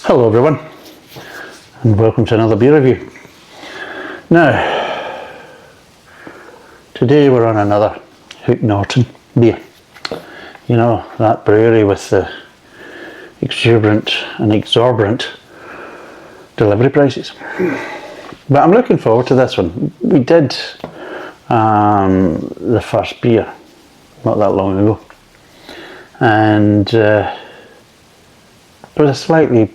Hello everyone, and welcome to another beer review. Now, today we're on another Hook Norton beer. You know, that brewery with the exuberant and exorbitant delivery prices. But I'm looking forward to this one. We did the first beer not that long ago, and it was a slightly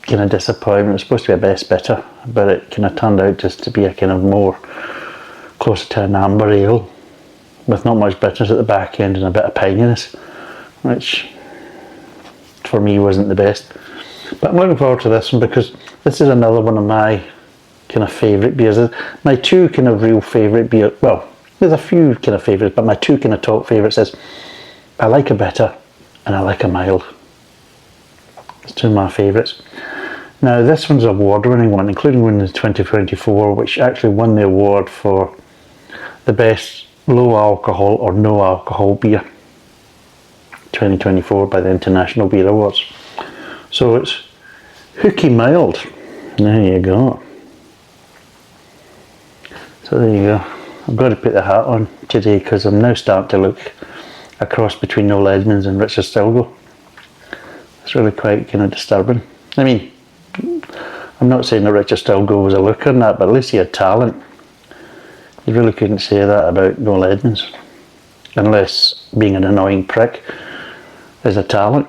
kind of disappointment. It was supposed to be a best bitter, but it kind of turned out just to be a kind of more closer to an amber ale with not much bitterness at the back end and a bit of pininess, which for me wasn't the best. But I'm looking forward to this one because this is another one of my kind of favourite beers. My two kind of real favourite beer, well, there's a few kind of favourites, but my two kind of top favourites is I like a bitter and I like a mild. It's two of my favourites. Now this one's an award-winning one, including one in 2024, which actually won the award for the best low alcohol or no alcohol beer 2024 by the International Beer Awards. So it's Hooky Mild. There you go. So there you go. I've got to put the hat on today because I'm now starting to look a cross between Noel Edmonds and Richard Stilgoe. It's really quite kind of disturbing. I mean, I'm not saying that Richard Stilgoe was a looker in that, but at least he had talent. You really couldn't say that about Noel Edmonds, unless being an annoying prick is a talent.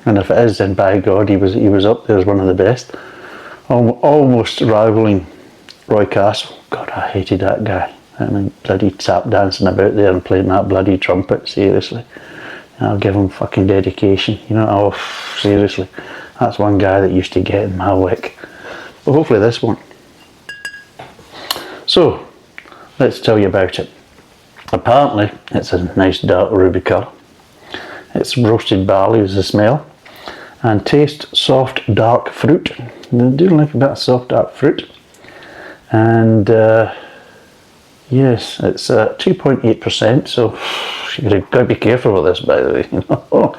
And if it is, then by God, he was up there as one of the best, almost rivaling Roy Castle. God, I hated that guy. I mean, bloody tap dancing about there and playing that bloody trumpet. Seriously, I'll give him fucking dedication. You know, oh seriously. That's one guy that used to get in my wick. But hopefully this won't. So, let's tell you about it. Apparently, it's a nice dark ruby colour. It's roasted barley is the smell. And taste soft dark fruit. I do like a bit of soft dark fruit. And yes, it's 2.8%, so you've got to be careful with this, by the way. You know?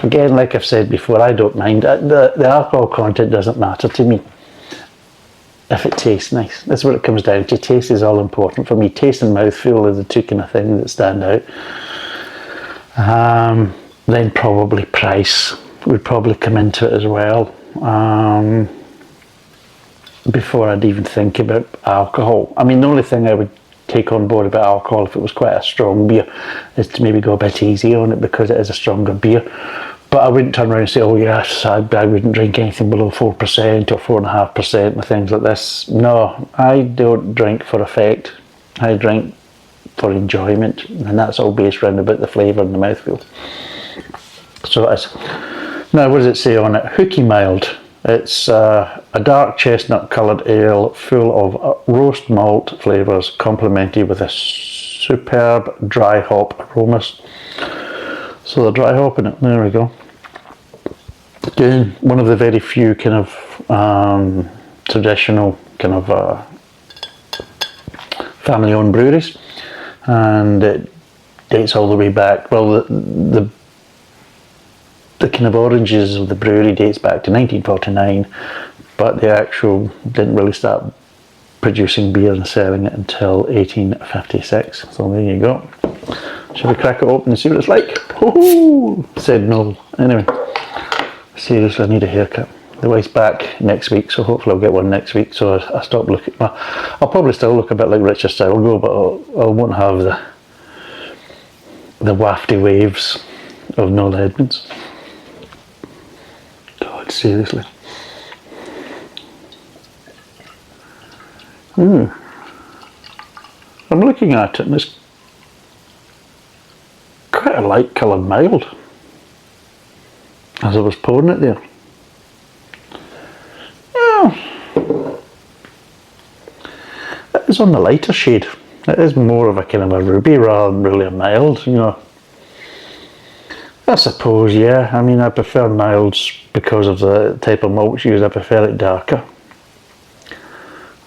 Again, like I've said before, I don't mind. The alcohol content doesn't matter to me if it tastes nice. That's what it comes down to. Taste is all important for me. Taste and mouthfeel are the two kind of things that stand out. Then probably price would probably come into it as well. Before I'd even think about alcohol. I mean, the only thing I would take on board about alcohol if it was quite a strong beer is to maybe go a bit easy on it because it is a stronger beer. But I wouldn't turn around and say, oh yes, I wouldn't drink anything below 4% or 4.5% and things like this. No, I don't drink for effect. I drink for enjoyment, and that's all based around about the flavour and the mouthfeel. So it is. Now, what does it say on it? Hooky Mild. It's a dark chestnut coloured ale full of roast malt flavours complemented with a superb dry hop aromas. So the dry hop in it, there we go. Again, one of the very few kind of traditional kind of family owned breweries, and it dates all the way back. Well, the kind of origins of the brewery dates back to 1949, but the actual didn't really start producing beer and selling it until 1856. So there you go. Shall we crack it open and see what it's like? Oh, said no. Anyway, seriously, I need a haircut. The wife's back next week, so hopefully I'll get one next week. So I stop looking. Well, I'll probably still look a bit like Richard Stilgoe, but I won't have the wafty waves of Noel Edmonds. Seriously. I'm looking at it and it's quite a light coloured mild as I was pouring it there. Yeah. It is on the lighter shade. It is more of a kind of a ruby rather than really a mild, you know. I suppose, yeah. I mean, I prefer milds because of the type of malts used. I prefer it darker.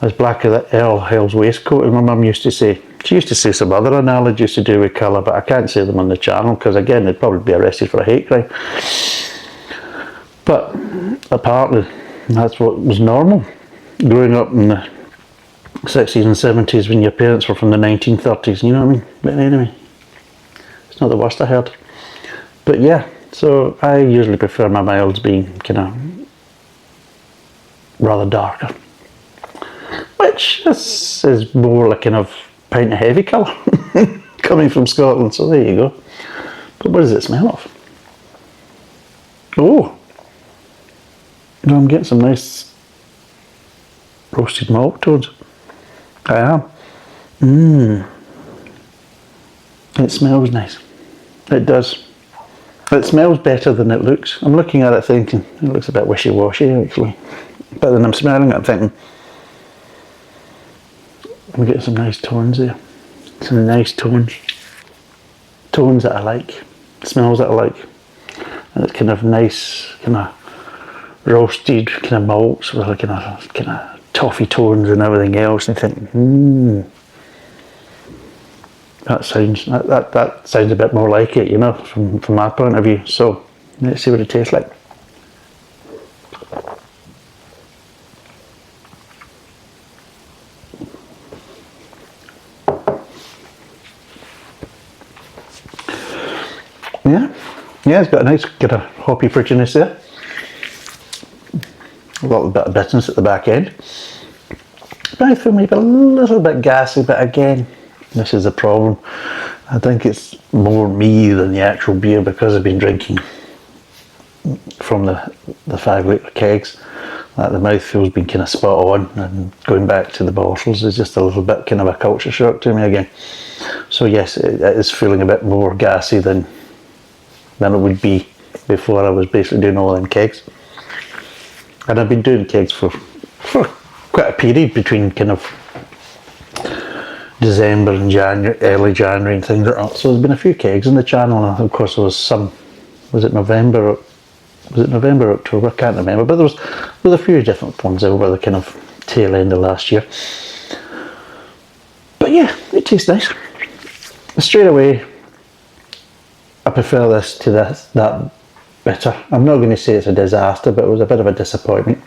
As black as the hell's waistcoat, as my mum used to say. She used to say some other analogies to do with colour, but I can't say them on the channel because, again, they'd probably be arrested for a hate crime. But apparently that's what was normal growing up in the 60s and 70s when your parents were from the 1930s, you know what I mean? But anyway, it's not the worst I heard. But yeah, so I usually prefer my milds being kind of rather darker, which is more like kind of pint of heavy colour coming from Scotland, so there you go. But what does it smell of? Oh, no, I'm getting some nice roasted malt toads. I am. It smells nice. It does. It smells better than it looks. I'm looking at it thinking, it looks a bit wishy-washy actually. But then I'm smelling it thinking, I'm getting some nice tones there. Some nice tones. Tones that I like. Smells that I like. And it's kind of nice, kind of roasted kind of malts with like kind of toffee tones and everything else. And you think, that sounds a bit more like it, you know, from my point of view. So let's see what it tastes like. Yeah, it's got a nice kind of hoppy fruitiness there. A little bit of bitterness at the back end. I feel maybe a little bit gassy, but again, this is a problem. I think it's more me than the actual beer because I've been drinking from the 5 litre kegs. That the mouthfeel's been kind of spot on, and going back to the bottles is just a little bit kind of a culture shock to me again. So yes, it is feeling a bit more gassy than it would be before I was basically doing all them kegs. And I've been doing kegs for quite a period between kind of December and January, early January and things like that. So there's been a few kegs on the channel, and of course there was some, was it November or October, I can't remember, but there was a few different ones over the kind of tail end of last year. But yeah, it tastes nice. Straight away, I prefer this to that bitter. I'm not going to say it's a disaster, but it was a bit of a disappointment.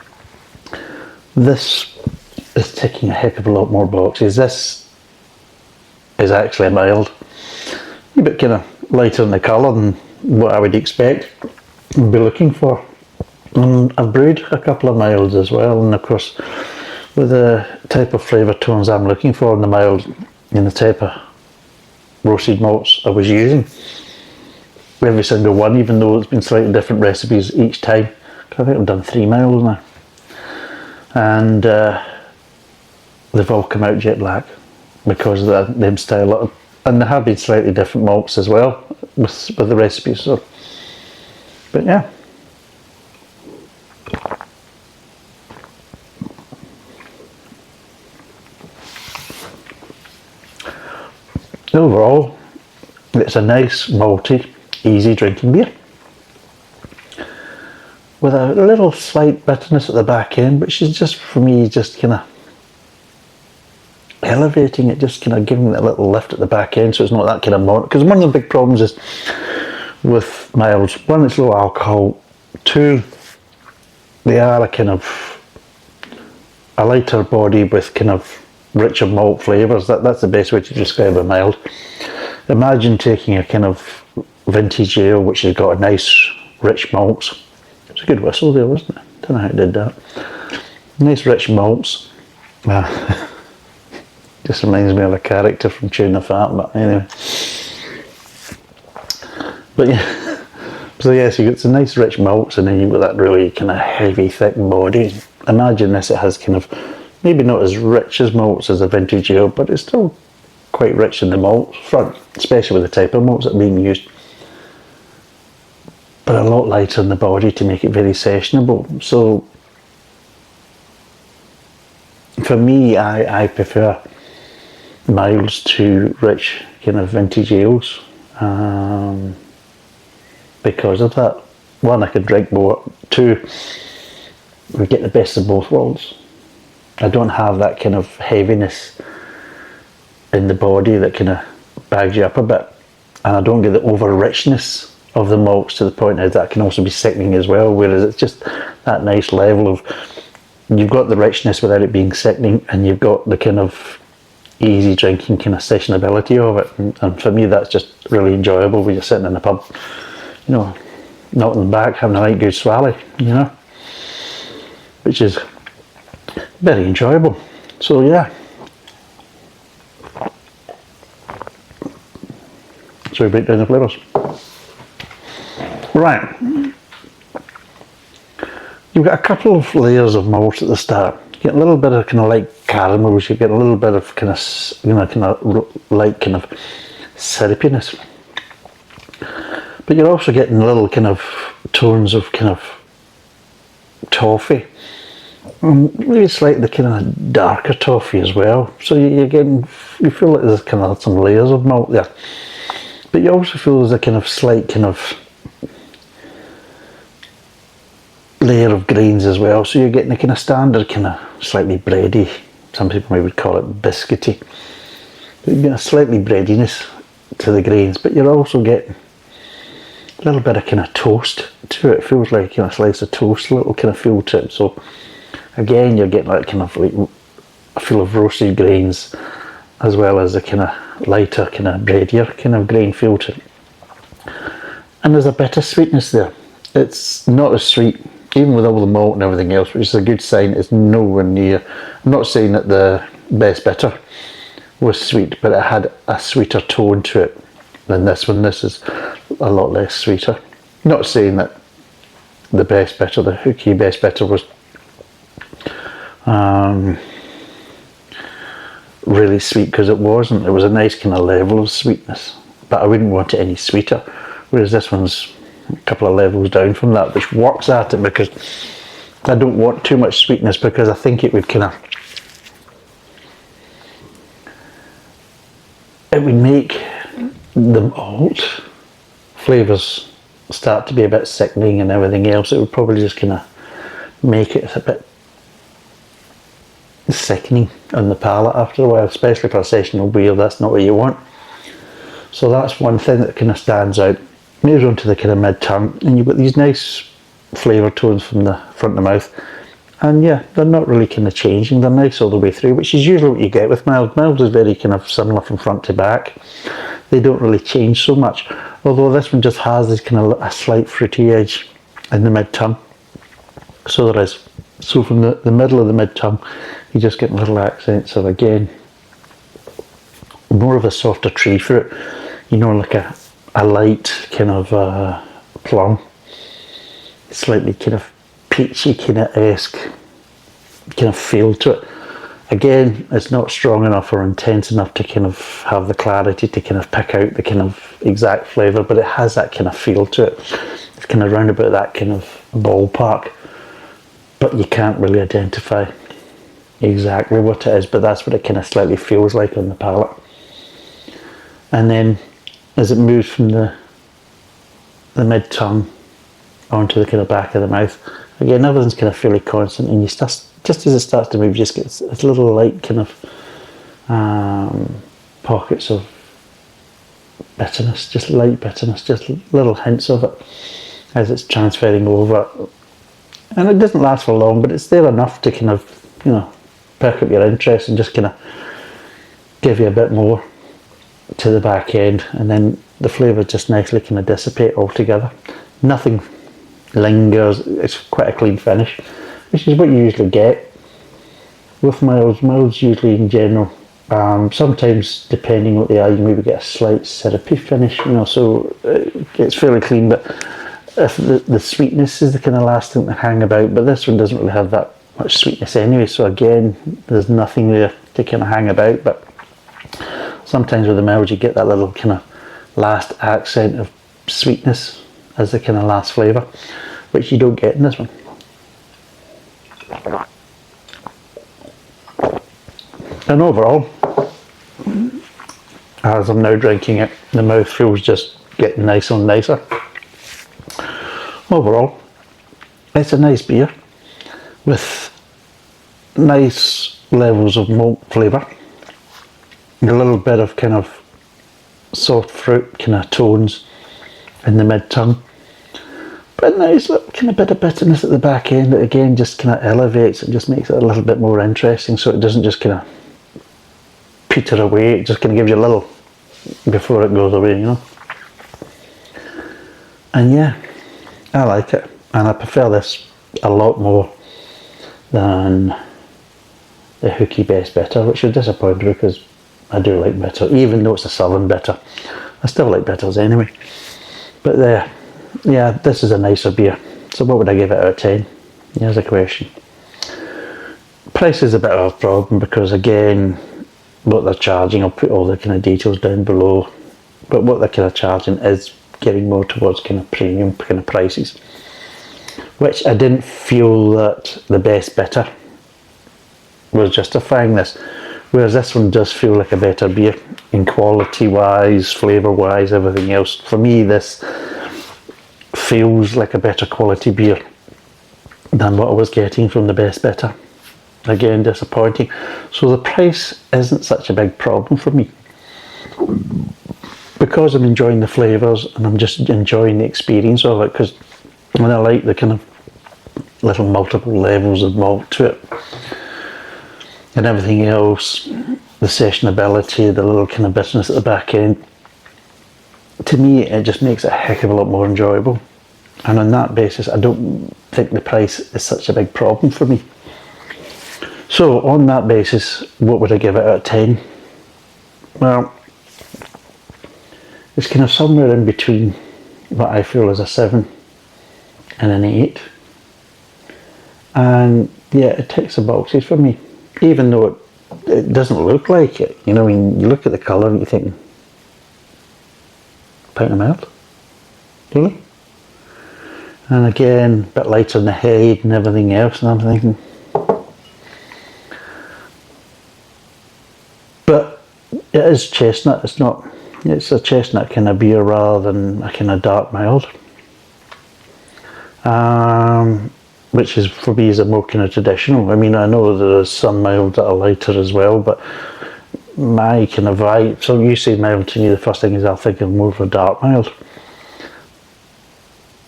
This is ticking a heck of a lot more boxes. This is actually a mild, a bit kind of lighter in the colour than what I would expect and be looking for. And I've brewed a couple of milds as well, and of course with the type of flavour tones I'm looking for in the mild and the type of roasted malts I was using, every single one, even though it's been slightly different recipes each time. I think I've done 3 milds now, and they've all come out jet black because of them style, and there have been slightly different malts as well with the recipes. So, but yeah. Overall, it's a nice malty, easy drinking beer with a little slight bitterness at the back end, which is just, for me, just kind of elevating it, just kind of giving it a little lift at the back end, so it's not that kind of malt. Because one of the big problems is with milds, one, it's low alcohol, two, they are a kind of a lighter body with kind of richer malt flavours. That's the best way to describe a mild. Imagine taking a kind of vintage ale which has got a nice rich malts. It's a good whistle there, wasn't it? Don't know how it did that. Nice rich malts. Just reminds me of a character from Chewing the Fat, but anyway. But yeah, so yes, you get some nice rich malts, and then you've got that really kind of heavy, thick body. Imagine this, it has kind of, maybe not as rich as malts as a vintage ale, but it's still quite rich in the malt front, especially with the type of malts that are being used. But a lot lighter in the body to make it very sessionable. So for me, I prefer milds to rich kind of vintage ales, because of that. One, I can drink more. Two, we get the best of both worlds. I don't have that kind of heaviness in the body that kind of bags you up a bit, and I don't get the over richness of the malts to the point that can also be sickening as well, whereas it's just that nice level of, you've got the richness without it being sickening, and you've got the kind of easy drinking kind of sessionability of it, and for me that's just really enjoyable when you're sitting in a pub, you know, knocking back, having a light good swally, you know, which is very enjoyable. So yeah, so we break down the flavours. Right, you've got a couple of layers of malt at the start. You get a little bit of kind of light caramels, you get a little bit of kind of, you know, kind of light kind of syrupiness, but you're also getting little kind of tones of kind of toffee, maybe slightly kind of darker toffee as well. So you're getting, you feel like there's kind of some layers of malt there, but you also feel there's a kind of slight kind of layer of grains as well. So you're getting a kind of standard kind of slightly bready, some people maybe would call it biscuity, but you're getting a slightly breadiness to the grains, but you're also getting a little bit of kind of toast to it. It feels like, you know, a slice of toast, a little kind of feel to it. So again, you're getting that kind of like a feel of roasted grains, as well as a kind of lighter, kind of breadier kind of grain feel to it. And there's a bit of sweetness there. It's not as sweet, even with all the malt and everything else, which is a good sign. It's nowhere near, I'm not saying that the best bitter was sweet, but it had a sweeter tone to it than this one. This is a lot less sweeter. Not saying that the best bitter, the Hooky best bitter, was really sweet, because it wasn't. It was a nice kind of level of sweetness, but I wouldn't want it any sweeter, whereas this one's a couple of levels down from that, which works at it, because I don't want too much sweetness, because I think it would kind of, it would make the malt flavours start to be a bit sickening and everything else. It would probably just kind of make it a bit sickening on the palate after a while, especially for a sessional beer. That's not what you want. So that's one thing that kind of stands out. Moves on to the kind of mid-tongue, and you've got these nice flavour tones from the front of the mouth, and yeah, they're not really kind of changing, they're nice all the way through, which is usually what you get with mild. Mild is very kind of similar from front to back. They don't really change so much, although this one just has this kind of a slight fruity edge in the mid-tongue. So there is. So from the middle of the mid-tongue, you just get little accents of, again, more of a softer tree fruit, you know, like a light kind of plum, slightly kind of peachy kind of esque kind of feel to it. Again, it's not strong enough or intense enough to kind of have the clarity to kind of pick out the kind of exact flavour, but it has that kind of feel to it. It's kind of round about that kind of ballpark, but you can't really identify exactly what it is, but that's what it kind of slightly feels like on the palate. And then as it moves from the mid-tongue onto the kind of back of the mouth, again, everything's kind of fairly constant, and you start, just as it starts to move, you just get a little light kind of pockets of bitterness, just light bitterness, just little hints of it as it's transferring over. And it doesn't last for long, but it's there enough to kind of, you know, perk up your interest and just kind of give you a bit more to the back end, and then the flavour just nicely kind of dissipate altogether. Nothing lingers, it's quite a clean finish, which is what you usually get with milds. Milds usually in general, sometimes depending what they are, you maybe get a slight syrupy finish, you know, so it's fairly clean, but if the sweetness is the kind of last thing to hang about, but this one doesn't really have that much sweetness anyway, so again, there's nothing there to kind of hang about. But sometimes with the mild you get that little kind of last accent of sweetness as the kind of last flavour, which you don't get in this one. And overall, as I'm now drinking it, the mouth feels just getting nicer and nicer. Overall, it's a nice beer with nice levels of malt flavour, a little bit of kind of soft fruit kind of tones, in the mid-tongue. But nice little kind of bit of bitterness at the back end that again just kind of elevates and just makes it a little bit more interesting, so it doesn't just kind of peter away. It just kind of gives you a little before it goes away, you know. And yeah, I like it, and I prefer this a lot more than the Hooky Best Bitter, which is disappointing because I do like bitter, even though it's a southern bitter. I still like bitters anyway. But there. Yeah, this is a nicer beer. So what would I give it out of 10? Here's a question. Price is a bit of a problem because again, what they're charging, I'll put all the kind of details down below, but what they're kind of charging is getting more towards kind of premium kind of prices, which I didn't feel that the Best Bitter was justifying this, whereas this one does feel like a better beer in quality wise, flavour wise, everything else. For me, this feels like a better quality beer than what I was getting from the Best Bitter. Again, disappointing. So the price isn't such a big problem for me because I'm enjoying the flavours and I'm just enjoying the experience of it, because when I like the kind of little multiple levels of malt to it and everything else, the sessionability, the little kind of bitterness at the back end, to me it just makes it a heck of a lot more enjoyable. And on that basis, I don't think the price is such a big problem for me. So on that basis, what would I give it out of 10? Well, it's kind of somewhere in between what I feel is a 7 and an 8. And yeah, it ticks the boxes for me, even though it doesn't look like it. You know, I mean, you look at the colour and you think, pint of milk? Really? And again, a bit lighter in the head and everything else, and I'm thinking, but it is chestnut. It's a chestnut kind of beer rather than a kind of dark mild, which is for me is a more kind of traditional. I mean, I know there's some mild that are lighter as well, but my kind of vibe, so you say mild to me, the first thing is I'll think of more of a dark mild.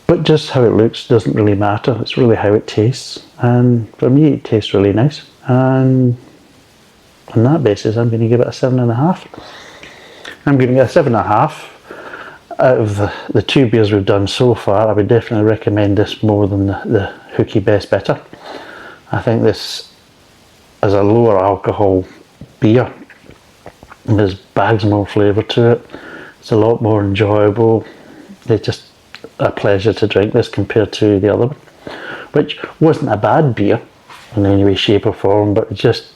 But just how it looks doesn't really matter, it's really how it tastes, and for me it tastes really nice, and on that basis I'm going to give it a 7.5. I'm going to get a 7.5. Out of the two beers we've done so far, I would definitely recommend this more than the Hooky Best Bitter. I think this is a lower alcohol beer, and there's bags more flavour to it. It's a lot more enjoyable. It's just a pleasure to drink this compared to the other one, which wasn't a bad beer in any way, shape or form, but just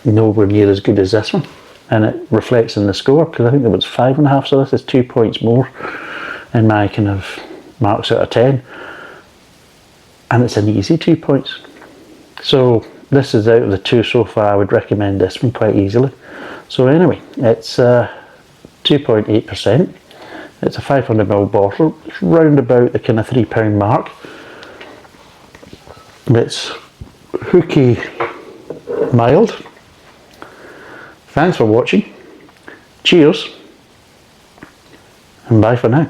nowhere near as good as this one. And it reflects in the score, because I think there was 5.5, so this is 2 points more in my kind of marks out of 10, and it's an easy 2 points. So this is out of the two so far, I would recommend this one quite easily. So anyway, it's 2.8%. It's a 500ml bottle. It's round about the kind of £3 mark. It's Hooky mild. Thanks for watching. Cheers, and bye for now.